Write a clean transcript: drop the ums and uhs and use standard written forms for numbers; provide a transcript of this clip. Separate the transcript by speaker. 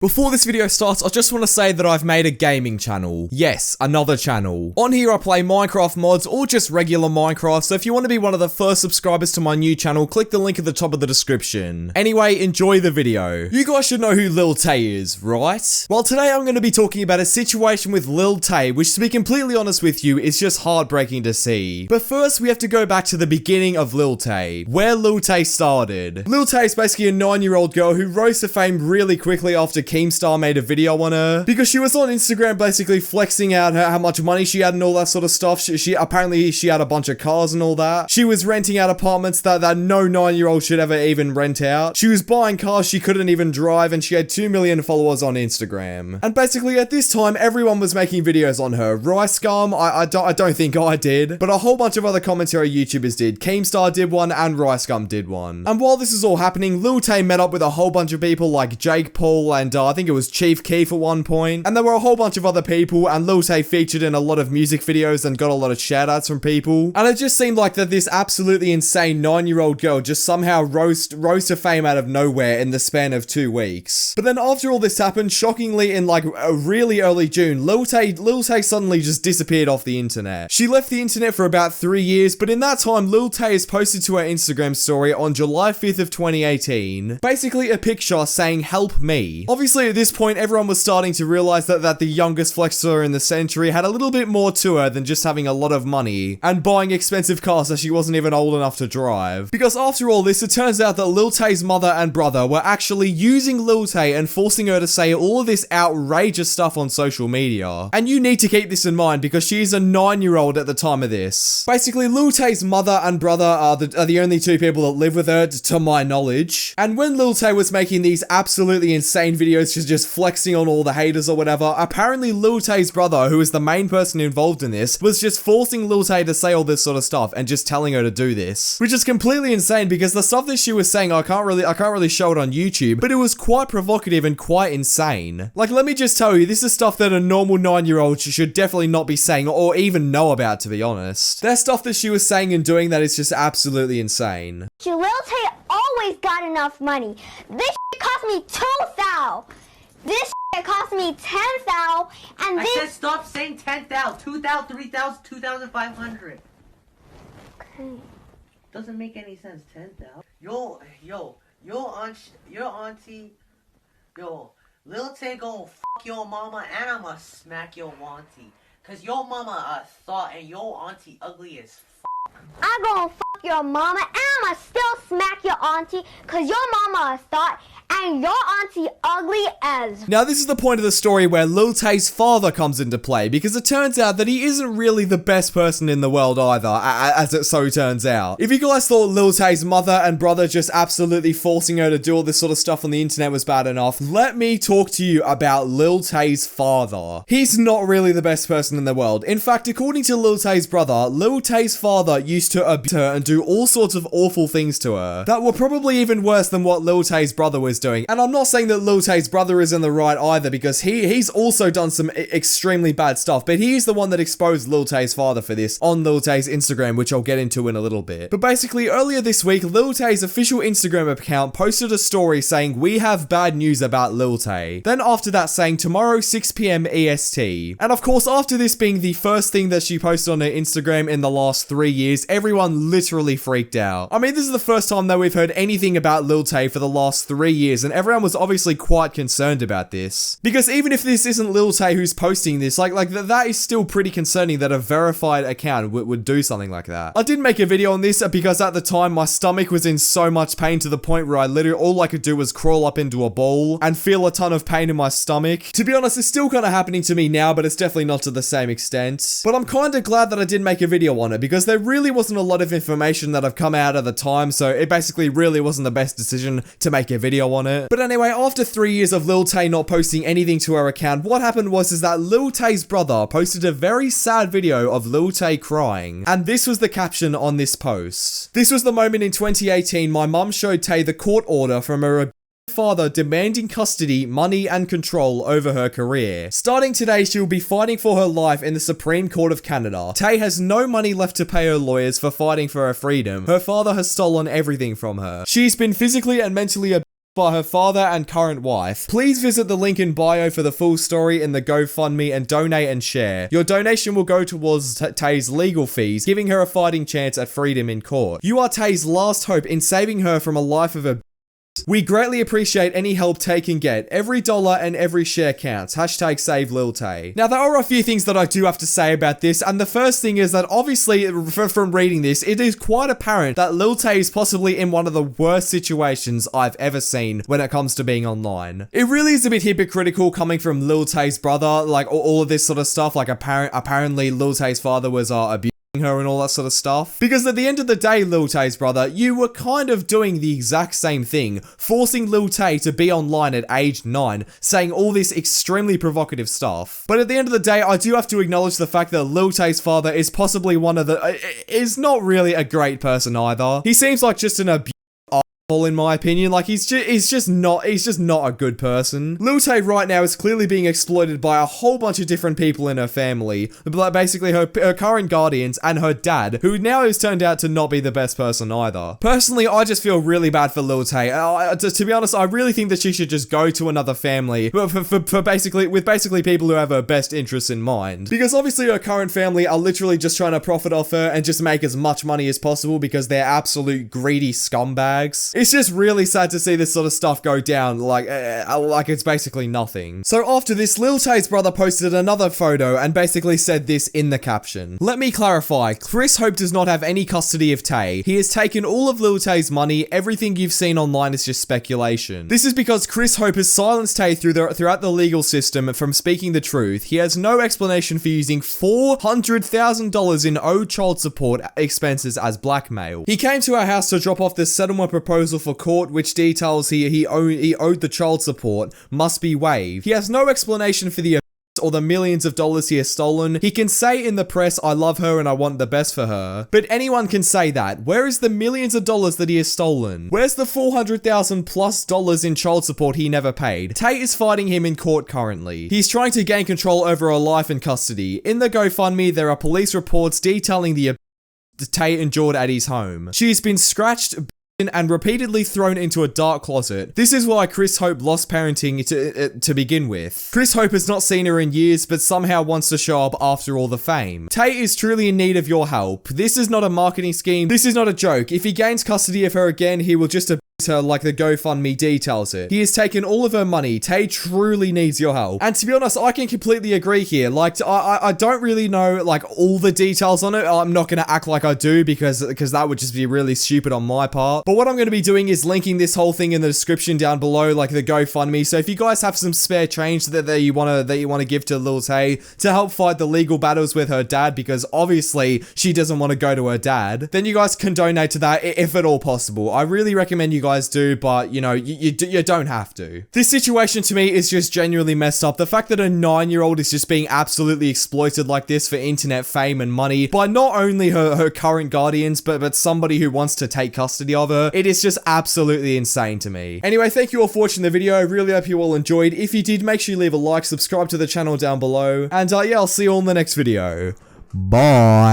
Speaker 1: Before this video starts, I just want to say that I've made a gaming channel. Yes, another channel. On here I play Minecraft mods or just regular Minecraft, so if you want to be one of the first subscribers to my new channel, click the link at the top of the description. Anyway, enjoy the video. You guys should know who Lil Tay is, right? Well, today I'm going to be talking about a situation with Lil Tay, which to be completely honest with you, is just heartbreaking to see. But first, we have to go back to the beginning of Lil Tay, where Lil Tay started. Lil Tay is basically a 9-year-old girl who rose to fame really quickly after Keemstar made a video on her because she was on Instagram basically flexing out how much money she had and all that sort of stuff. She apparently had a bunch of cars and all that. She was renting out apartments that no 9-year-old should ever even rent out. She was buying cars she couldn't even drive, and she had 2 million followers on Instagram. And basically at this time everyone was making videos on her. RiceGum, I don't think I did, but a whole bunch of other commentary YouTubers did. Keemstar did one and RiceGum did one. And while this is all happening, Lil Tay met up with a whole bunch of people like Jake Paul and I think it was Chief Keef at one point, and there were a whole bunch of other people, and Lil Tay featured in a lot of music videos and got a lot of shoutouts from people, and it just seemed like that this absolutely insane 9-year-old girl just somehow rose to fame out of nowhere in the span of 2 weeks. But then after all this happened, shockingly in like a really early June, Lil Tay suddenly just disappeared off the internet. She left the internet for about 3 years, but in that time, Lil Tay has posted to her Instagram story on July 5th of 2018, basically a picture saying, "Help me." Obviously at this point, everyone was starting to realize that the youngest flexer in the century had a little bit more to her than just having a lot of money and buying expensive cars that she wasn't even old enough to drive. Because after all this, it turns out that Lil Tay's mother and brother were actually using Lil Tay and forcing her to say all of this outrageous stuff on social media. And you need to keep this in mind because she is a 9-year-old at the time of this. Basically, Lil Tay's mother and brother are the only 2 people that live with her, to my knowledge. And when Lil Tay was making these absolutely insane videos, she's just flexing on all the haters or whatever, apparently Lil Tay's brother, who is the main person involved in this, was just forcing Lil Tay to say all this sort of stuff and just telling her to do this. Which is completely insane because the stuff that she was saying, I can't really show it on YouTube, but it was quite provocative and quite insane. Like, let me just tell you, this is stuff that a normal 9-year-old should definitely not be saying or even know about, to be honest. There's stuff that she was saying and doing that is just absolutely insane.
Speaker 2: Lil Tay always got enough money. This shit cost me 2,000. This shit cost me 10,000, and
Speaker 3: I
Speaker 2: this.
Speaker 3: said stop saying 10,000, 2,000, 3,000, 2,500.
Speaker 2: Okay.
Speaker 3: Doesn't make any sense. 10,000. Your auntie, Lil Tay gon' fuck your mama, and I'ma smack your auntie, cause your mama a thought and your auntie ugly as fuck.
Speaker 2: I gon' fuck your mama, and I'ma still smack your auntie, cause your mama a thought, and your auntie ugly as.
Speaker 1: Now this is the point of the story where Lil Tay's father comes into play, because it turns out that he isn't really the best person in the world either, as it so turns out. If you guys thought Lil Tay's mother and brother just absolutely forcing her to do all this sort of stuff on the internet was bad enough, let me talk to you about Lil Tay's father. He's not really the best person in the world. In fact, according to Lil Tay's brother, Lil Tay's father used to abuse her and do all sorts of awful things to her that were probably even worse than what Lil Tay's brother was doing. And I'm not saying that Lil Tay's brother is in the right either, because he's also done some extremely bad stuff, but he's the one that exposed Lil Tay's father for this on Lil Tay's Instagram, which I'll get into in a little bit. But basically, earlier this week, Lil Tay's official Instagram account posted a story saying, "We have bad news about Lil Tay." Then after that saying, "Tomorrow 6 PM EST." And of course, after this being the first thing that she posted on her Instagram in the last 3 years, everyone literally freaked out. I mean, this is the first time that we've heard anything about Lil Tay for the last 3 years, and everyone was obviously quite concerned about this. Because even if this isn't Lil Tay who's posting this, that is still pretty concerning that a verified account would do something like that. I didn't make a video on this because at the time my stomach was in so much pain to the point where all I could do was crawl up into a ball and feel a ton of pain in my stomach. To be honest, it's still kind of happening to me now, but it's definitely not to the same extent. But I'm kind of glad that I did make a video on it because there really wasn't a lot of information that have come out at the time, so it basically really wasn't the best decision to make a video on it. But anyway, after 3 years of Lil Tay not posting anything to her account, what happened was that Lil Tay's brother posted a very sad video of Lil Tay crying, and this was the caption on this post. "This was the moment in 2018 my mum showed Tay the court order from her father demanding custody, money, and control over her career. Starting today, she will be fighting for her life in the Supreme Court of Canada. Tay has no money left to pay her lawyers for fighting for her freedom. Her father has stolen everything from her. She's been physically and mentally abused by her father and current wife. Please visit the link in bio for the full story in the GoFundMe and donate and share. Your donation will go towards Tay's legal fees, giving her a fighting chance at freedom in court. You are Tay's last hope in saving her from a life of abuse. We greatly appreciate any help Tay can get. Every dollar and every share counts. Hashtag save Lil Tay. Now, there are a few things that I do have to say about this, and the first thing is that obviously, from reading this, it is quite apparent that Lil Tay is possibly in one of the worst situations I've ever seen when it comes to being online. It really is a bit hypocritical coming from Lil Tay's brother, like all of this sort of stuff, like apparently Lil Tay's father was abusing her and all that sort of stuff. Because at the end of the day, Lil Tay's brother, you were kind of doing the exact same thing, forcing Lil Tay to be online at age 9, saying all this extremely provocative stuff. But at the end of the day, I do have to acknowledge the fact that Lil Tay's father is possibly one of the, is not really a great person either. He seems like just an abuse in my opinion. Like, he's just not a good person. Lil Tay right now is clearly being exploited by a whole bunch of different people in her family, like basically her current guardians and her dad, who now has turned out to not be the best person either. Personally, I just feel really bad for Lil Tay. To be honest, I really think that she should just go to another family for basically people who have her best interests in mind. Because obviously her current family are literally just trying to profit off her and just make as much money as possible because they're absolute greedy scumbags. It's just really sad to see this sort of stuff go down, like it's basically nothing. So after this, Lil Tay's brother posted another photo and basically said this in the caption. Let me clarify, Chris Hope does not have any custody of Tay. He has taken all of Lil Tay's money. Everything you've seen online is just speculation. This is because Chris Hope has silenced Tay throughout the legal system from speaking the truth. He has no explanation for using $400,000 in owed child support expenses as blackmail. He came to our house to drop off this settlement proposal for court, which details he owed the child support must be waived. He has no explanation for the or the millions of dollars he has stolen. He can say in the press, I love her and I want the best for her. But anyone can say that. Where is the millions of dollars that he has stolen? Where's the $400,000 plus in child support he never paid? Tay is fighting him in court currently. He's trying to gain control over her life and custody. In the GoFundMe, there are police reports detailing the abuse Tay endured at his home. She's been scratched and repeatedly thrown into a dark closet. This is why Chris Hope lost parenting to begin with. Chris Hope has not seen her in years, but somehow wants to show up after all the fame. Tay is truly in need of your help. This is not a marketing scheme. This is not a joke. If he gains custody of her again, he will just abuse her like the GoFundMe details it. He has taken all of her money. Tay truly needs your help. And to be honest, I can completely agree here. Like, I don't really know, like, all the details on it. I'm not going to act like I do because that would just be really stupid on my part. But what I'm going to be doing is linking this whole thing in the description down below, like the GoFundMe. So if you guys have some spare change that you want to give to Lil Tay to help fight the legal battles with her dad, because obviously she doesn't want to go to her dad, then you guys can donate to that if at all possible. I really recommend you guys do, but you know, you don't have to. This situation to me is just genuinely messed up. The fact that a 9-year-old is just being absolutely exploited like this for internet fame and money by not only her current guardians, but somebody who wants to take custody of her. It is just absolutely insane to me. Anyway, thank you all for watching the video. I really hope you all enjoyed. If you did, make sure you leave a like, subscribe to the channel down below, and yeah, I'll see you all in the next video. Bye.